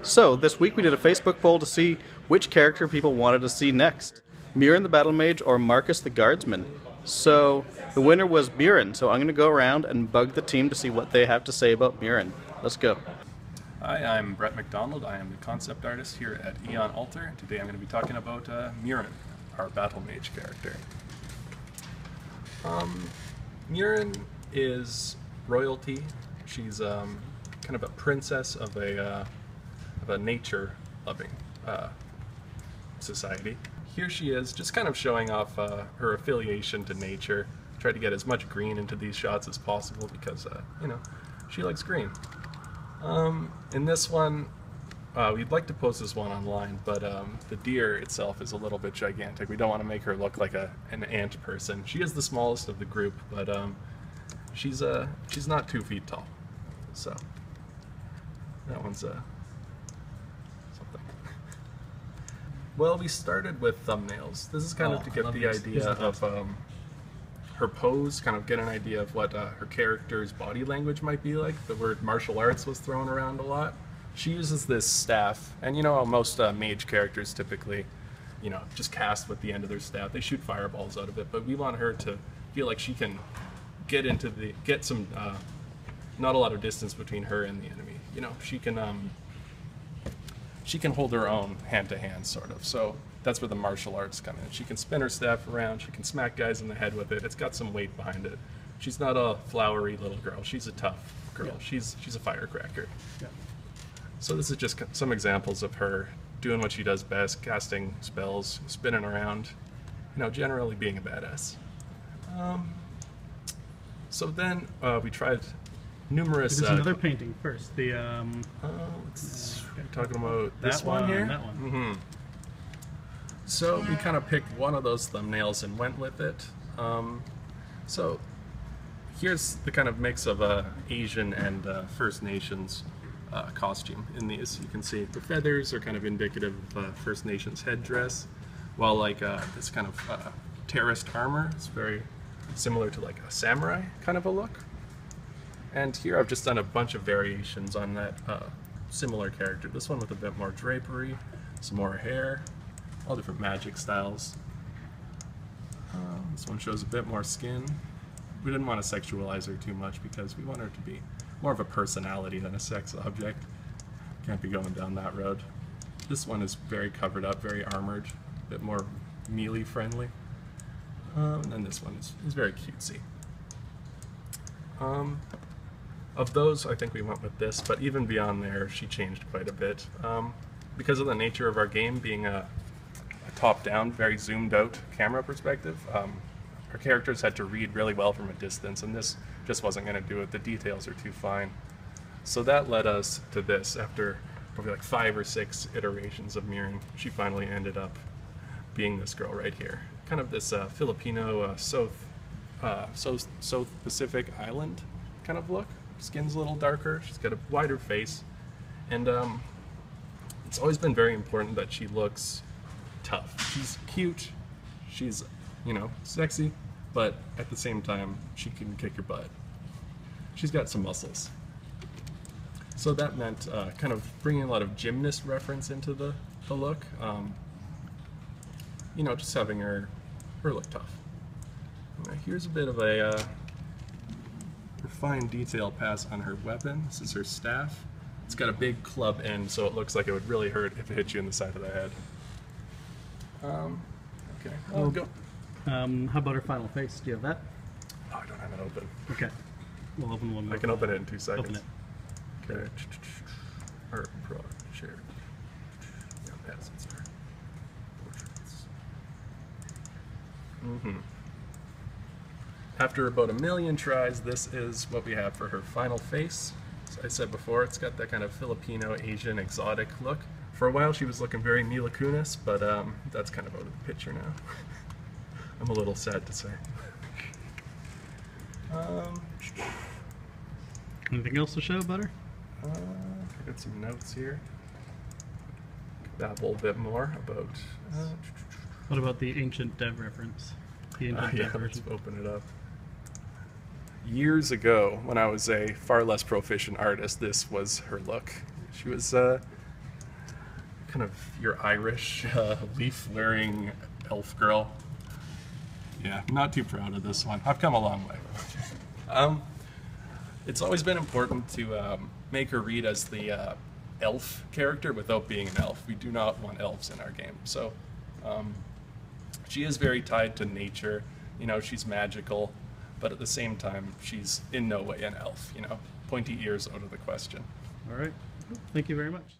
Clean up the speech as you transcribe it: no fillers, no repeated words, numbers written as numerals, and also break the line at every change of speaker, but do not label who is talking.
So, this week we did a Facebook poll to see which character people wanted to see next. Muran the Battlemage or Marcus the Guardsman. So, the winner was Muran, so I'm going to go around and bug the team to see what they have to say about Muran. Let's go.
Hi, I'm Brett McDonald. I am the concept artist here at Eon Altar. Today I'm going to be talking about Muran, our Battlemage character. Muran is royalty. She's kind of a princess of a nature-loving society. Here she is, just kind of showing off her affiliation to nature. Try to get as much green into these shots as possible because, you know, she likes green. In this one, we'd like to post this one online, but the deer itself is a little bit gigantic. We don't want to make her look like an ant person. She is the smallest of the group, but she's not 2 feet tall. So that one's something. Well, we started with thumbnails. This is kind of to get the idea of her pose, kind of get an idea of what her character's body language might be like. The word martial arts was thrown around a lot. She uses this staff, and you know how most mage characters typically, you know, just cast with the end of their staff. They shoot fireballs out of it, but we want her to feel like she can get some, not a lot of distance between her and the enemy. You know, she can hold her own hand to hand, sort of. So that's where the martial arts come in. She can spin her staff around, she can smack guys in the head with it. It's got some weight behind it. She's not a flowery little girl. She's a tough girl. Yeah. She's a firecracker. Yeah. So this is just some examples of her doing what she does best, casting spells, spinning around, you know, generally being a badass. So then we tried numerous...
There's another painting first. The
we're talking about this one here?
That one.
Mm-hmm. So we kind of picked one of those thumbnails and went with it. So here's the kind of mix of Asian and First Nations costume in these. You can see the feathers are kind of indicative of First Nations headdress, while like this kind of terraced armor is very similar to like a samurai kind of a look. And here I've just done a bunch of variations on that similar character. This one with a bit more drapery, some more hair, all different magic styles. This one shows a bit more skin. We didn't want to sexualize her too much because we want her to be more of a personality than a sex object. Can't be going down that road. This one is very covered up, very armored, a bit more melee friendly. And then this one is very cutesy. Of those, I think we went with this, but even beyond there, she changed quite a bit. Because of the nature of our game being a top-down, very zoomed-out camera perspective, our characters had to read really well from a distance, and this just wasn't going to do it. The details are too fine. So that led us to this. After probably like 5 or 6 iterations of Muran, she finally ended up being this girl right here. Kind of this Filipino South Pacific island kind of look. Skin's a little darker, she's got a wider face, and it's always been very important that she looks tough. She's cute, she's, you know, sexy, but at the same time, she can kick your butt. She's got some muscles. So that meant kind of bringing a lot of gymnast reference into the look. You know, just having her look tough. Here's a bit of a fine detail pass on her weapon. This is her staff. It's got a big club end, so it looks like it would really hurt if it hit you in the side of the head. Okay, I'll go.
How about her final face? Do you have that?
Oh, I don't have it open.
Okay. We'll open one more.
I can open it in 2 seconds.
Open it.
Okay. Or share. Yeah, that's our portraits. After about 1 million tries, this is what we have for her final face. As I said before, it's got that kind of Filipino, Asian, exotic look. For a while she was looking very Mila Kunis, but that's kind of out of the picture now. I'm a little sad to say.
Anything else to show about her?
I got some notes here. Babble a bit more about...
What about the ancient dev reference? The ancient dev version.
Let's open it up. Years ago, when I was a far less proficient artist, this was her look. She was kind of your Irish leaf-wearing elf girl. Yeah, not too proud of this one. I've come a long way. It's always been important to make her read as the elf character without being an elf. We do not want elves in our game. So she is very tied to nature. You know, she's magical, but at the same time, she's in no way an elf. You know, pointy ears out of the question.
All right. Thank you very much.